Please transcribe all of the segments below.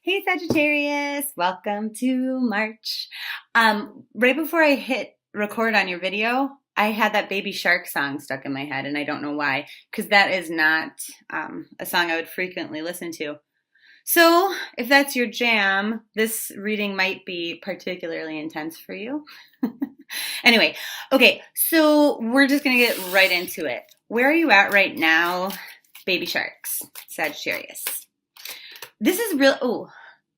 Hey Sagittarius, welcome to March. Right before I hit record on your video, I had that Baby Shark song stuck in my head, and I don't know why, because that is not a song I would frequently listen to. So, if that's your jam, this reading might be particularly intense for you. Anyway, okay, so we're just gonna get right into it. Where are you at right now, Baby Sharks, Sagittarius? This is real. Oh,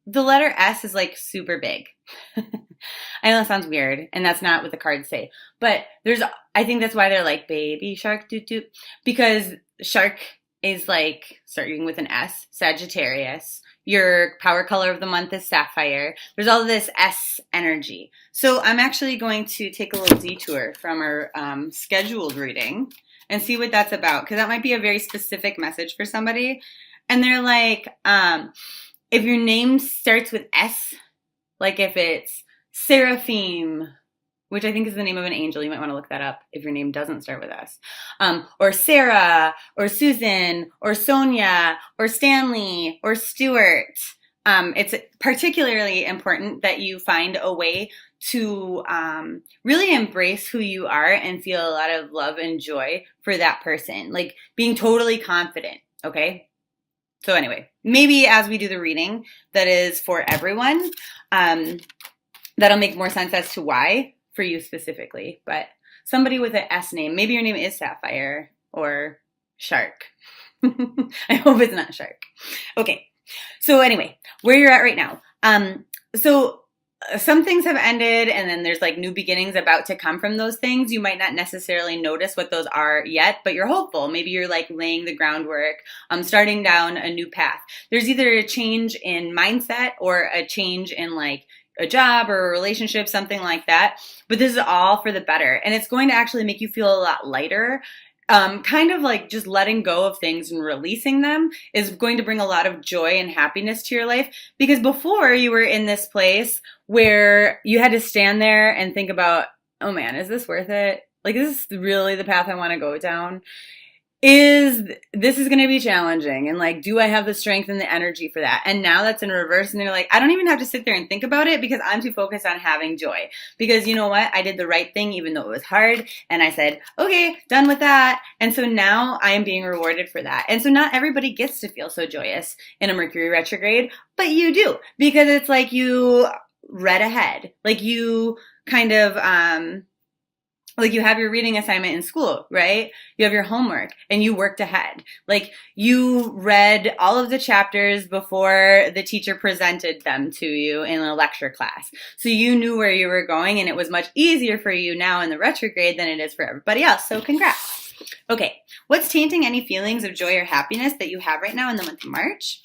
the letter S is like super big. I know that sounds weird, and that's not what the cards say. But I think that's why they're like baby shark doot doot, because shark is like starting with an S, Sagittarius. Your power color of the month is sapphire. There's all this S energy. So I'm actually going to take a little detour from our scheduled reading and see what that's about, because that might be a very specific message for somebody. And they're like, if your name starts with S, like if it's Seraphim, which I think is the name of an angel, you might want to look that up if your name doesn't start with S, or Sarah, or Susan, or Sonia, or Stanley, or Stuart. It's particularly important that you find a way to really embrace who you are and feel a lot of love and joy for that person, like being totally confident, okay? So anyway, maybe as we do the reading that is for everyone, that'll make more sense as to why for you specifically. But somebody with an S name, maybe your name is Sapphire or Shark. I hope it's not Shark. Okay, so anyway, where you're at right now. Some things have ended, and then there's like new beginnings about to come from those things. You might not necessarily notice what those are yet, but you're hopeful. Maybe you're like laying the groundwork, starting down a new path. There's either a change in mindset or a change in like a job or a relationship, something like that. But this is all for the better, and it's going to actually make you feel a lot lighter. Kind of like just letting go of things and releasing them is going to bring a lot of joy and happiness to your life, because before you were in this place where you had to stand there and think about, oh man, is this worth it? Like, is this really the path I want to go down? This is going to be challenging, and like, do I have the strength and the energy for that? And now that's in reverse, and they're like, I don't even have to sit there and think about it because I'm too focused on having joy. Because you know what? I did the right thing even though it was hard, and I said, okay, done with that. And so now I am being rewarded for that. And so not everybody gets to feel so joyous in a Mercury retrograde, but you do, because it's like you read ahead. Like you kind of like you have your reading assignment in school, right? You have your homework and you worked ahead. Like you read all of the chapters before the teacher presented them to you in a lecture class. So you knew where you were going, and it was much easier for you now in the retrograde than it is for everybody else. So congrats. Okay, what's tainting any feelings of joy or happiness that you have right now in the month of March?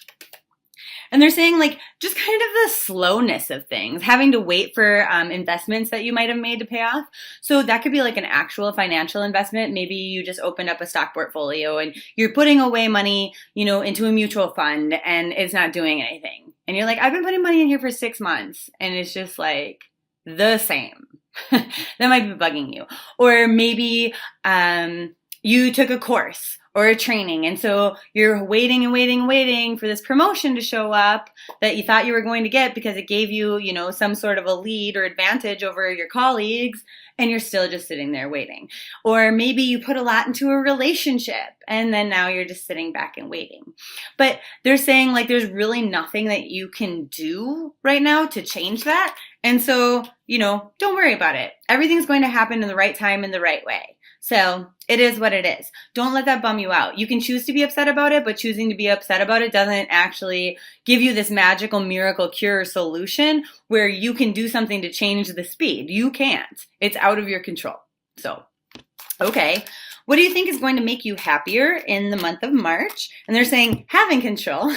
And they're saying like just kind of the slowness of things, having to wait for investments that you might have made to pay off. So that could be like an actual financial investment. Maybe you just opened up a stock portfolio and you're putting away money, into a mutual fund, and it's not doing anything. And you're like, I've been putting money in here for 6 months, and it's just like the same. That might be bugging you. Or maybe you took a course or a training, and so you're waiting and waiting and waiting for this promotion to show up that you thought you were going to get because it gave you, some sort of a lead or advantage over your colleagues, and you're still just sitting there waiting. Or maybe you put a lot into a relationship, and then now you're just sitting back and waiting. But they're saying like there's really nothing that you can do right now to change that. And so, don't worry about it. Everything's going to happen in the right time in the right way. So it is what it is. Don't let that bum you out. You can choose to be upset about it, but choosing to be upset about it doesn't actually give you this magical miracle cure solution where you can do something to change the speed. You can't. It's out of your control. So, okay. What do you think is going to make you happier in the month of March? And they're saying having control,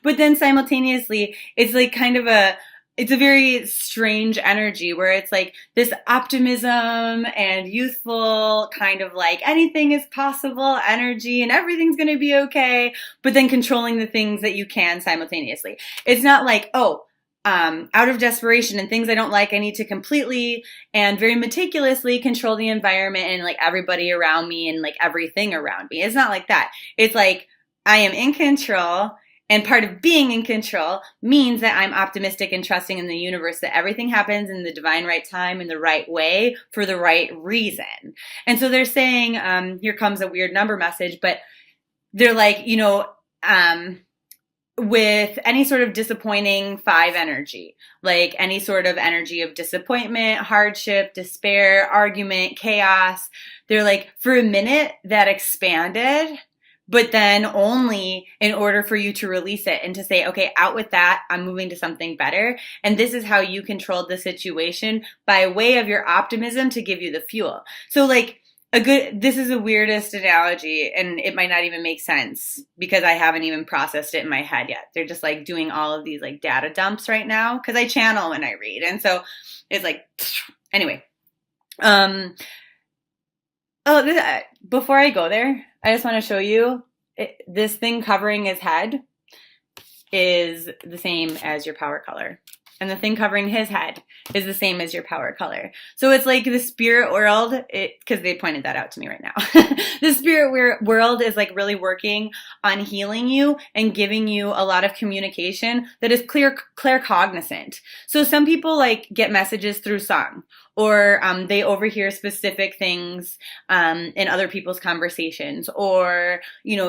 but then simultaneously, it's like kind of it's a very strange energy where it's like this optimism and youthful kind of like anything is possible energy and everything's going to be okay, but then controlling the things that you can simultaneously. It's not like, out of desperation and things I don't like, I need to completely and very meticulously control the environment and like everybody around me and like everything around me. It's not like that. It's like I am in control And part of being in control means that I'm optimistic and trusting in the universe that everything happens in the divine right time, in the right way, for the right reason. And so they're saying, here comes a weird number message, but they're like, with any sort of disappointing 5 energy, like any sort of energy of disappointment, hardship, despair, argument, chaos, they're like, for a minute that expanded, but then only in order for you to release it and to say, okay, out with that, I'm moving to something better. And this is how you controlled the situation by way of your optimism to give you the fuel. So like, this is the weirdest analogy, and it might not even make sense because I haven't even processed it in my head yet. They're just like doing all of these like data dumps right now because I channel when I read. And so it's like, anyway. Before I go there, I just want to show you this thing covering his head is the same as your power color. And the thing covering his head is the same as your power color. So it's like the spirit world, because they pointed that out to me right now. The spirit world is like really working on healing you and giving you a lot of communication that is claircognizant. So some people like get messages through song, or they overhear specific things in other people's conversations, or,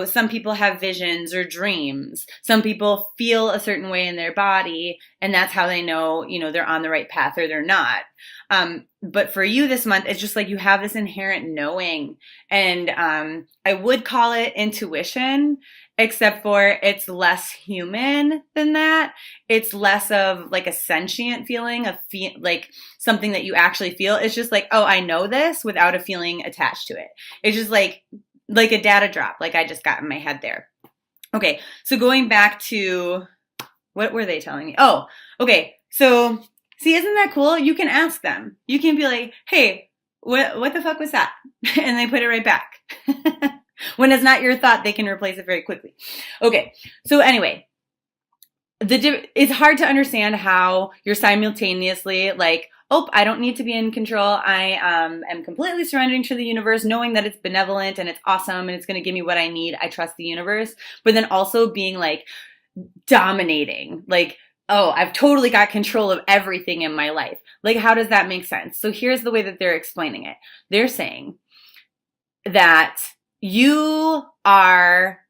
some people have visions or dreams. Some people feel a certain way in their body, and that's how they know, they're on the right path or they're not. But for you this month, it's just like you have this inherent knowing, and I would call it intuition, except for it's less human than that. It's less of like a sentient feeling, like something that you actually feel. It's just like, oh, I know this without a feeling attached to it. It's just like a data drop, like I just got in my head there. Okay, so going back to, what were they telling me? Oh, okay, so see, isn't that cool? You can ask them. You can be like, hey, what the fuck was that? And they put it right back. When it's not your thought, they can replace it very quickly. Okay, so anyway, it's hard to understand how you're simultaneously like, oh, I don't need to be in control. I am completely surrendering to the universe, knowing that it's benevolent and it's awesome and it's going to give me what I need. I trust the universe. But then also being like dominating, like, oh, I've totally got control of everything in my life. Like, how does that make sense? So here's the way that they're explaining it. They're saying that you are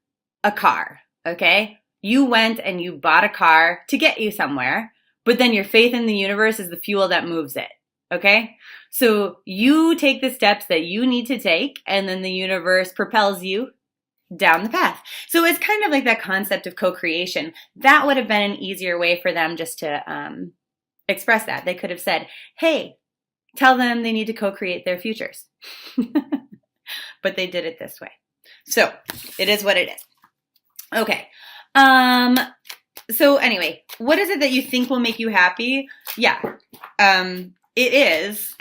a car, okay? You went and you bought a car to get you somewhere, but then your faith in the universe is the fuel that moves it, okay? So you take the steps that you need to take, and then the universe propels you down the path. So it's kind of like that concept of co-creation. That would have been an easier way for them just to express that. They could have said, hey, tell them they need to co-create their futures. But they did it this way. So it is what it is. Okay. So anyway, what is it that you think will make you happy? Yeah. It is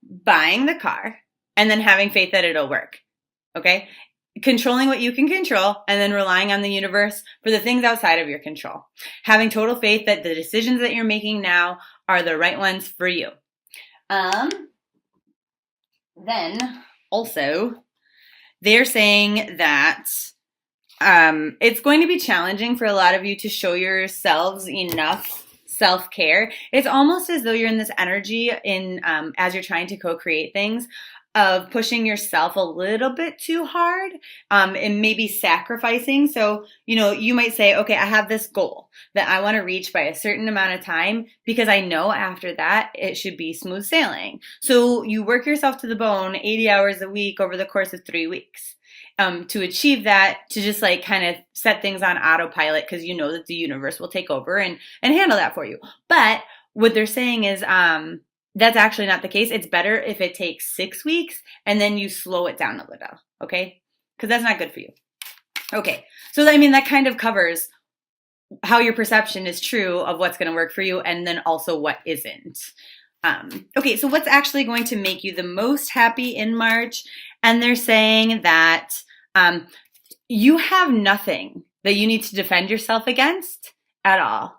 buying the car and then having faith that it'll work. Okay. Controlling what you can control and then relying on the universe for the things outside of your control. Having total faith that the decisions that you're making now are the right ones for you. Then also, they're saying that it's going to be challenging for a lot of you to show yourselves enough self-care. It's almost as though you're in this energy as you're trying to co-create things of pushing yourself a little bit too hard and maybe sacrificing. So, you might say, okay, I have this goal that I want to reach by a certain amount of time because I know after that it should be smooth sailing. So you work yourself to the bone 80 hours a week over the course of 3 weeks to achieve that, to just like kind of set things on autopilot because you know that the universe will take over and handle that for you. But what they're saying is, that's actually not the case. It's better if it takes 6 weeks and then you slow it down a little, okay? Because that's not good for you. Okay, so that kind of covers how your perception is true of what's going to work for you and then also what isn't. Okay, so what's actually going to make you the most happy in March? And they're saying that you have nothing that you need to defend yourself against at all.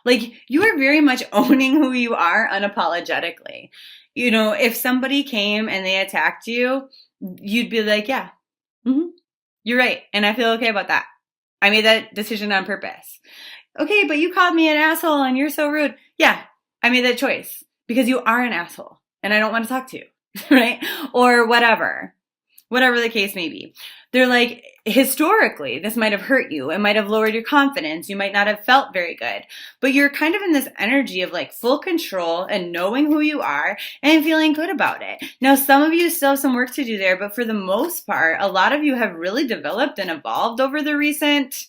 Like, you are very much owning who you are unapologetically. If somebody came and they attacked you, you'd be like, yeah, you're right. And I feel okay about that. I made that decision on purpose. Okay, but you called me an asshole and you're so rude. Yeah, I made that choice because you are an asshole and I don't want to talk to you, right? Or whatever the case may be. They're like, historically, this might have hurt you. It might have lowered your confidence. You might not have felt very good, but you're kind of in this energy of like full control and knowing who you are and feeling good about it. Now, some of you still have some work to do there, but for the most part, a lot of you have really developed and evolved over the recent,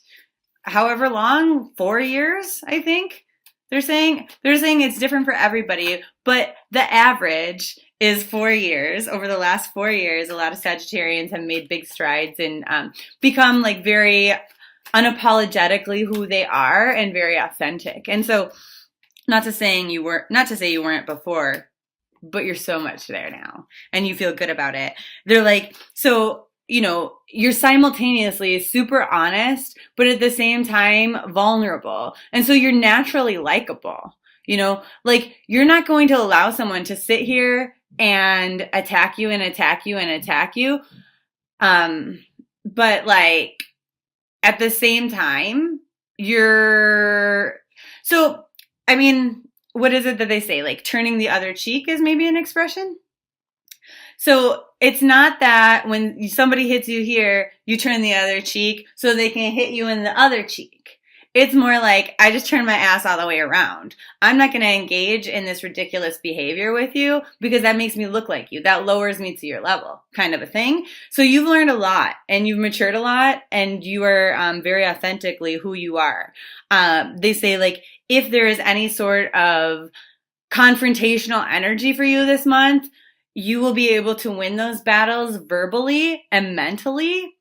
however long, 4 years, I think. They're saying it's different for everybody, but the average is 4 years. Over the last 4 years, a lot of Sagittarians have made big strides and become like very unapologetically who they are and very authentic. And so, not to say you weren't before, but you're so much there now, and you feel good about it. They're like, so, you know, you're simultaneously super honest, but at the same time vulnerable. And so you're naturally likable, you know, like you're not going to allow someone to sit here and attack you and attack you and attack you. But like at the same time, I mean, what is it that they say? Like turning the other cheek is maybe an expression. So it's not that when somebody hits you here, you turn the other cheek so they can hit you in the other cheek. It's more like, I just turn my ass all the way around. I'm not going to engage in this ridiculous behavior with you because that makes me look like you. That lowers me to your level, kind of a thing. So you've learned a lot and you've matured a lot and you are very authentically who you are. They say like, if there is any sort of confrontational energy for you this month, you will be able to win those battles verbally and mentally.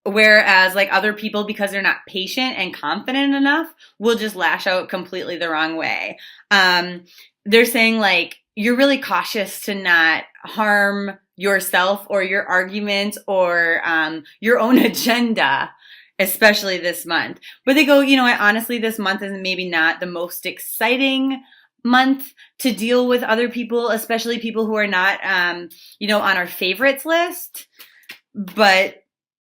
Whereas like other people, because they're not patient and confident enough, will just lash out completely the wrong way. They're saying like, you're really cautious to not harm yourself or your argument or your own agenda, especially this month. But they go, you know, honestly, this month is maybe not the most exciting month to deal with other people, especially people who are not, you know, on our favorites list, but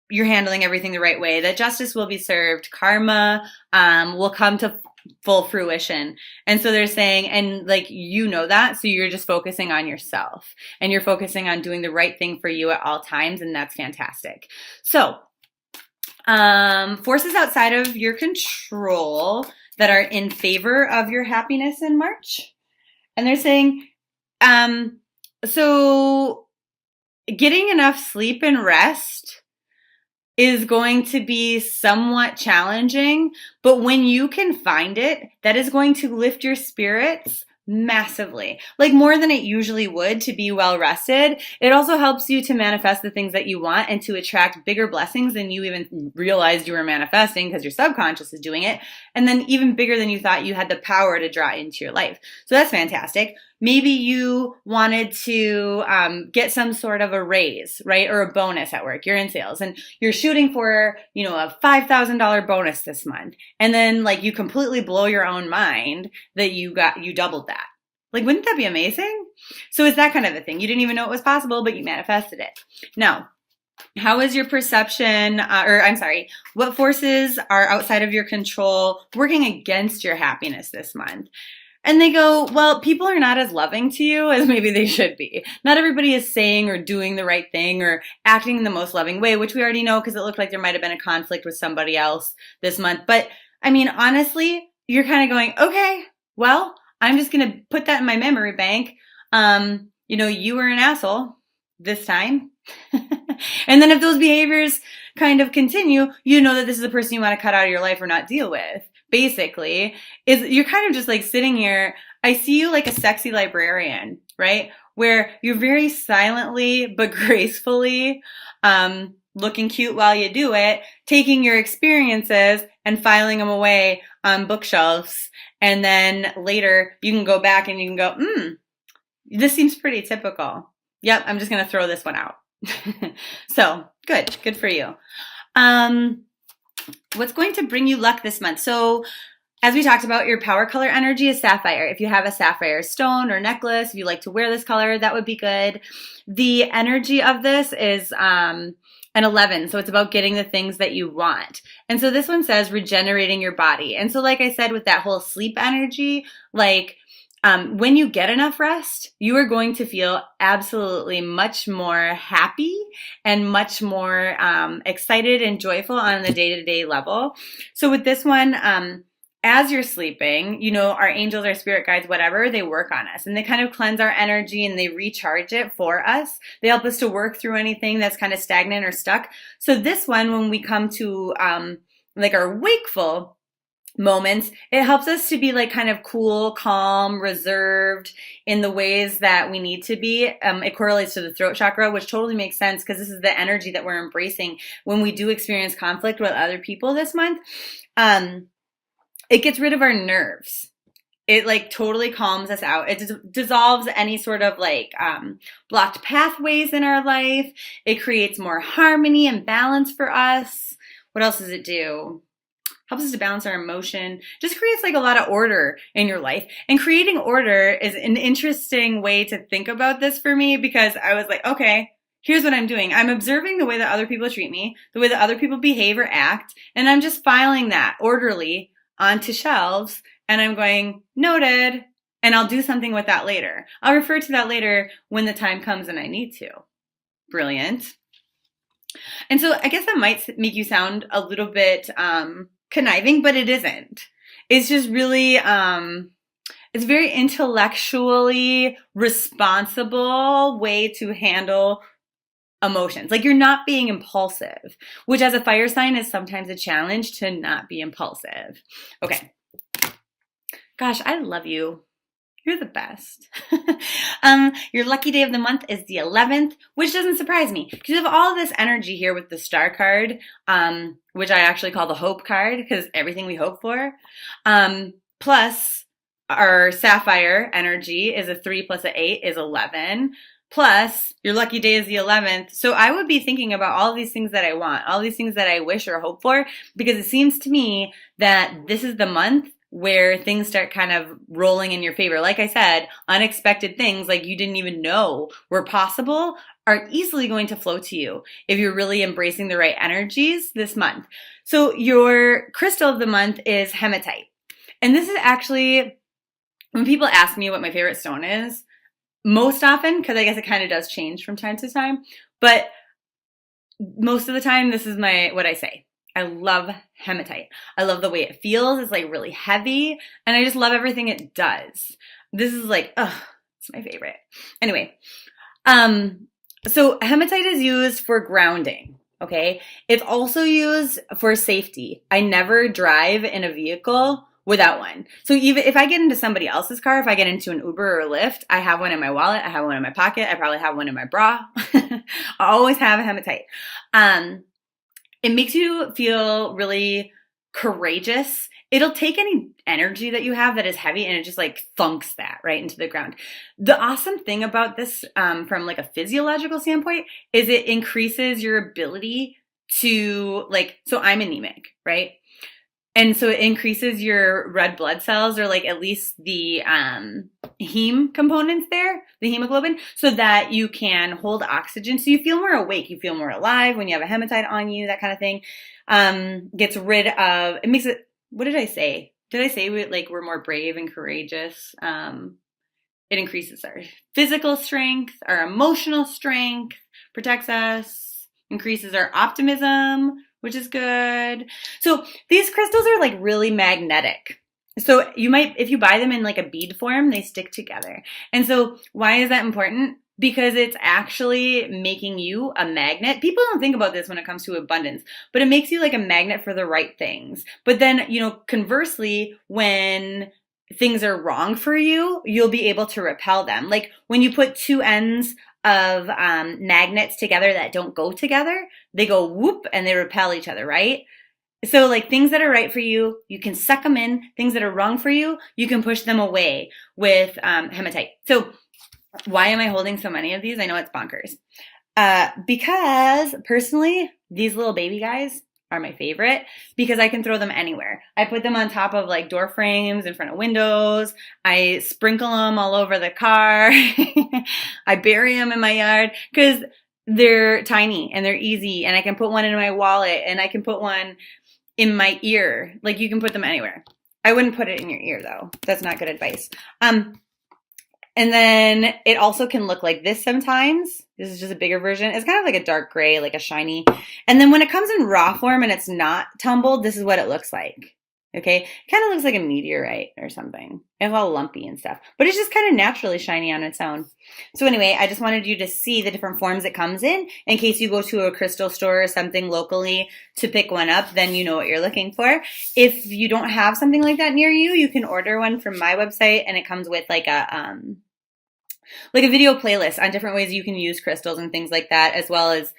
you're handling everything the right way, that justice will be served. Karma, will come to full fruition. And so they're saying, and like, you know that, so you're just focusing on yourself and you're focusing on doing the right thing for you at all times. And that's fantastic. So, forces outside of your control that are in favor of your happiness in March. And they're saying, so getting enough sleep and rest is going to be somewhat challenging, but when you can find it, that is going to lift your spirits massively, like more than it usually would to be well rested. It also helps you to manifest the things that you want and to attract bigger blessings than you even realized you were manifesting because your subconscious is doing it. And then even bigger than you thought you had the power to draw into your life. So that's fantastic. Maybe you wanted to get some sort of a raise, right? Or a bonus at work. You're in sales and you're shooting for, you know, a $5,000 bonus this month. And then like you completely blow your own mind that you doubled that. Like, wouldn't that be amazing? So it's that kind of a thing. You didn't even know it was possible, but you manifested it. Now, how is your perception, what forces are outside of your control working against your happiness this month? And they go, well, people are not as loving to you as maybe they should be. Not everybody is saying or doing the right thing or acting in the most loving way, which we already know because it looked like there might have been a conflict with somebody else this month. But I mean, honestly, you're kind of going, okay, well, I'm just going to put that in my memory bank. You know, you were an asshole this time. And then if those behaviors kind of continue, you know that this is a person you want to cut out of your life or not deal with. Basically, is you're kind of just like sitting here. I see you like a sexy librarian, right? Where you're very silently but gracefully looking cute while you do it, taking your experiences and filing them away on bookshelves. And then later you can go back and you can go, this seems pretty typical. Yep, I'm just going to throw this one out. So good for you. What's going to bring you luck this month? So as we talked about, your power color energy is sapphire. If you have a sapphire stone or necklace, if you like to wear this color, that would be good. The energy of this is and 11. So it's about getting the things that you want. And so this one says regenerating your body. And so like I said, with that whole sleep energy, like when you get enough rest, you are going to feel absolutely much more happy and much more excited and joyful on the day-to-day level. So with this one, as you're sleeping, you know, our angels, our spirit guides, whatever, they work on us and they kind of cleanse our energy and they recharge it for us. They help us to work through anything that's kind of stagnant or stuck. So this one, when we come to like our wakeful moments, it helps us to be like kind of cool, calm, reserved in the ways that we need to be. It correlates to the throat chakra, which totally makes sense because this is the energy that we're embracing when we do experience conflict with other people this month. It gets rid of our nerves. It like totally calms us out. It dissolves any sort of like blocked pathways in our life. It creates more harmony and balance for us. What else does it do? Helps us to balance our emotion. Just creates like a lot of order in your life. And creating order is an interesting way to think about this for me because I was like, okay, here's what I'm doing. I'm observing the way that other people treat me, the way that other people behave or act, and I'm just filing that orderly onto shelves, and I'm going, noted, and I'll do something with that later. I'll refer to that later when the time comes and I need to. Brilliant. And so I guess that might make you sound a little bit conniving, but it isn't. It's just really, it's very intellectually responsible way to handle emotions. Like you're not being impulsive, which as a fire sign is sometimes a challenge to not be impulsive. Okay. Gosh, I love you. You're the best. Your lucky day of the month is the 11th, which doesn't surprise me because you have all this energy here with the star card, which I actually call the hope card because everything we hope for. Plus our sapphire energy is a 3 plus an 8 is 11. Plus, your lucky day is the 11th. So I would be thinking about all these things that I want, all these things that I wish or hope for, because it seems to me that this is the month where things start kind of rolling in your favor. Like I said, unexpected things like you didn't even know were possible are easily going to flow to you if you're really embracing the right energies this month. So your crystal of the month is hematite. And this is actually, when people ask me what my favorite stone is, most often, because I guess it kind of does change from time to time, but most of the time, this is what I say. I love hematite. I love the way it feels. It's like really heavy, and I just love everything it does. This is like, it's my favorite. Anyway, so hematite is used for grounding. Okay, it's also used for safety. I never drive in a vehicle without one. So even if I get into somebody else's car, if I get into an Uber or a Lyft, I have one in my wallet, I have one in my pocket, I probably have one in my bra. I always have a hematite. It makes you feel really courageous. It'll take any energy that you have that is heavy and it just like thunks that right into the ground. The awesome thing about this from like a physiological standpoint is it increases your ability to like, so I'm anemic, right? And so it increases your red blood cells or like at least the heme components there, the hemoglobin, so that you can hold oxygen. So you feel more awake, you feel more alive when you have a hematite on you, that kind of thing. Gets rid of, it makes it, what did I say? Did I say we're more brave and courageous? It increases our physical strength, our emotional strength, protects us, increases our optimism, which is good. So these crystals are like really magnetic. So you might, if you buy them in like a bead form, they stick together. And so why is that important? Because it's actually making you a magnet. People don't think about this when it comes to abundance, but it makes you like a magnet for the right things. But then, conversely, when things are wrong for you, you'll be able to repel them. Like when you put two ends of magnets together that don't go together, they go whoop and they repel each other, right? So like things that are right for you, you can suck them in. Things that are wrong for you, you can push them away with hematite. So why am I holding so many of these? I know it's bonkers. Because personally, these little baby guys are my favorite because I can throw them anywhere. I put them on top of like door frames, in front of windows. I sprinkle them all over the car. I bury them in my yard because they're tiny and they're easy, and I can put one in my wallet, and I can put one in my ear. Like, you can put them anywhere. I wouldn't put it in your ear though. That's not good advice. And then it also can look like this sometimes. This is just a bigger version. It's kind of like a dark gray, like a shiny. And then when it comes in raw form and it's not tumbled, this is what it looks like. Okay? It kind of looks like a meteorite or something. It's all lumpy and stuff. But it's just kind of naturally shiny on its own. So anyway, I just wanted you to see the different forms it comes in case you go to a crystal store or something locally to pick one up, then you know what you're looking for. If you don't have something like that near you, you can order one from my website, and it comes with like a video playlist on different ways you can use crystals and things like that, as well as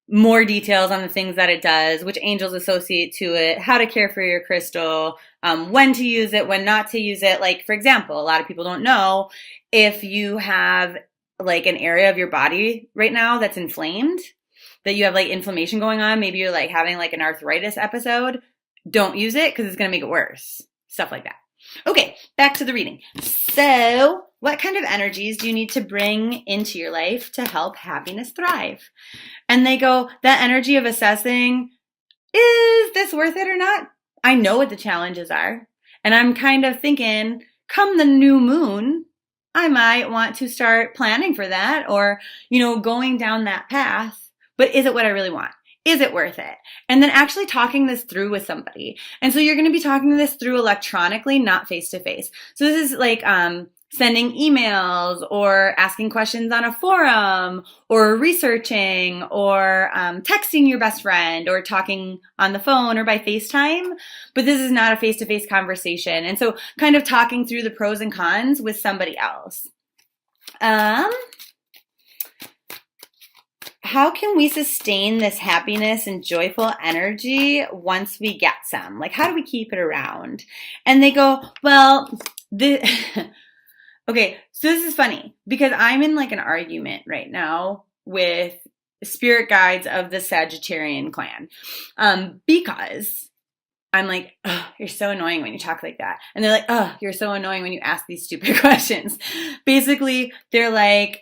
more details on the things that it does, which angels associate to it, how to care for your crystal, when to use it, when not to use it. Like, for example, a lot of people don't know, if you have like an area of your body right now that's inflamed, that you have like inflammation going on, maybe you're like having like an arthritis episode, don't use it because it's going to make it worse. Stuff like that. Okay, back to the reading. So, what kind of energies do you need to bring into your life to help happiness thrive? And they go, that energy of assessing, is this worth it or not? I know what the challenges are. And I'm kind of thinking, come the new moon, I might want to start planning for that, or, going down that path. But is it what I really want? Is it worth it? And then actually talking this through with somebody. And so you're going to be talking this through electronically, not face to face. So this is like sending emails or asking questions on a forum or researching or texting your best friend or talking on the phone or by FaceTime. But this is not a face-to-face conversation. And so kind of talking through the pros and cons with somebody else. How can we sustain this happiness and joyful energy once we get some? Like, how do we keep it around? And they go, well, okay, so this is funny because I'm in like an argument right now with spirit guides of the Sagittarian clan, because I'm like, oh, you're so annoying when you talk like that. And they're like, oh, you're so annoying when you ask these stupid questions. Basically, they're like,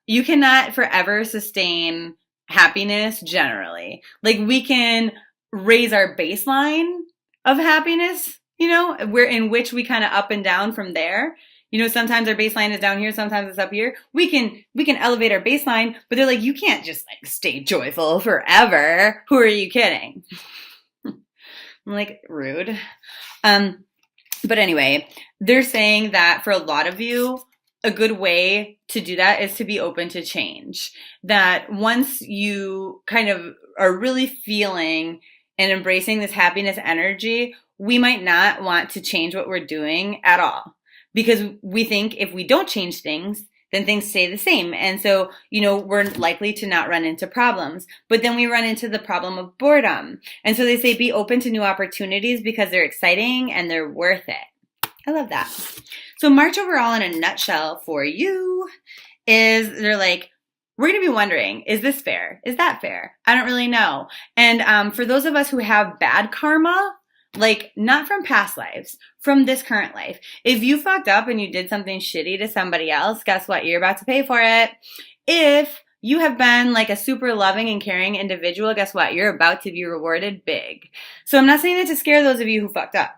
you cannot forever sustain happiness generally. Like, we can raise our baseline of happiness, in which we kind of up and down from there. Sometimes our baseline is down here, sometimes it's up here. We can elevate our baseline, but they're like, you can't just like stay joyful forever. Who are you kidding? I'm like, rude. But anyway, they're saying that for a lot of you, a good way to do that is to be open to change. That once you kind of are really feeling and embracing this happiness energy, we might not want to change what we're doing at all. Because we think if we don't change things, then things stay the same. And so, we're likely to not run into problems. But then we run into the problem of boredom. And so they say be open to new opportunities because they're exciting and they're worth it. I love that. So March overall in a nutshell for you is they're like, we're going to be wondering, is this fair? Is that fair? I don't really know. And for those of us who have bad karma, like not from past lives, from this current life, if you fucked up and you did something shitty to somebody else, guess what? You're about to pay for it. If you have been like a super loving and caring individual, guess what? You're about to be rewarded big. So I'm not saying that to scare those of you who fucked up,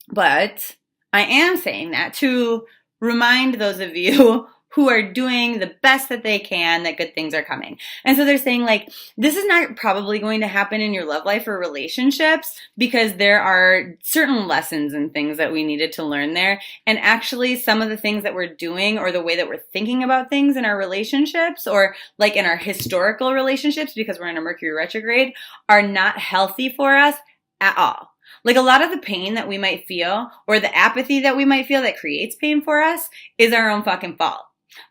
but I am saying that to remind those of you who are doing the best that they can that good things are coming. And so they're saying like, this is not probably going to happen in your love life or relationships because there are certain lessons and things that we needed to learn there. And actually some of the things that we're doing or the way that we're thinking about things in our relationships or like in our historical relationships, because we're in a Mercury retrograde, are not healthy for us at all. Like a lot of the pain that we might feel or the apathy that we might feel that creates pain for us is our own fucking fault.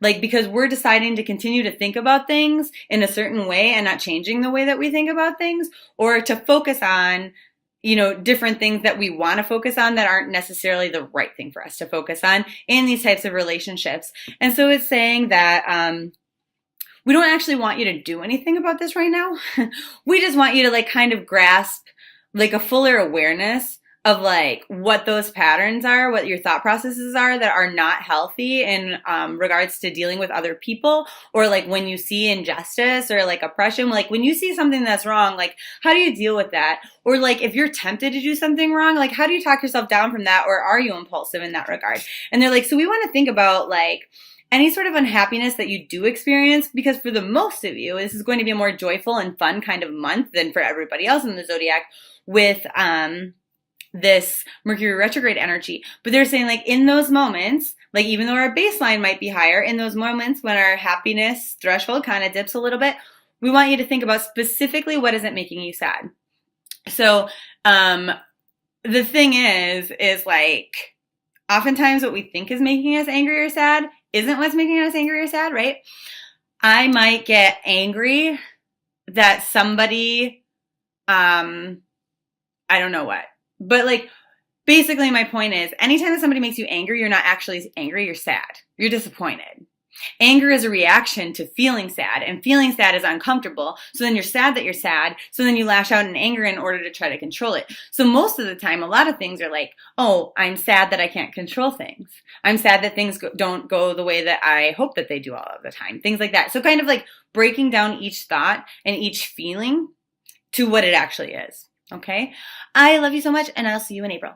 Like, because we're deciding to continue to think about things in a certain way and not changing the way that we think about things, or to focus on, different things that we want to focus on that aren't necessarily the right thing for us to focus on in these types of relationships. And so it's saying that, we don't actually want you to do anything about this right now. We just want you to like kind of grasp like a fuller awareness of like what those patterns are, what your thought processes are that are not healthy in regards to dealing with other people, or like when you see injustice or like oppression, like when you see something that's wrong, like how do you deal with that? Or like if you're tempted to do something wrong, like how do you talk yourself down from that, or are you impulsive in that regard? And they're like, so we want to think about like any sort of unhappiness that you do experience, because for the most of you, this is going to be a more joyful and fun kind of month than for everybody else in the zodiac with this Mercury retrograde energy. But they're saying like in those moments, like even though our baseline might be higher, in those moments when our happiness threshold kind of dips a little bit, we want you to think about specifically what isn't making you sad. So the thing is like oftentimes what we think is making us angry or sad isn't what's making us angry or sad, right? I might get angry that somebody, I don't know what. But like, basically my point is anytime that somebody makes you angry, you're not actually angry, you're sad. You're disappointed. Anger is a reaction to feeling sad, and feeling sad is uncomfortable. So then you're sad that you're sad. So then you lash out in anger in order to try to control it. So most of the time, a lot of things are like, oh, I'm sad that I can't control things. I'm sad that things don't go the way that I hope that they do all of the time. Things like that. So kind of like breaking down each thought and each feeling to what it actually is. Okay? I love you so much, and I'll see you in April.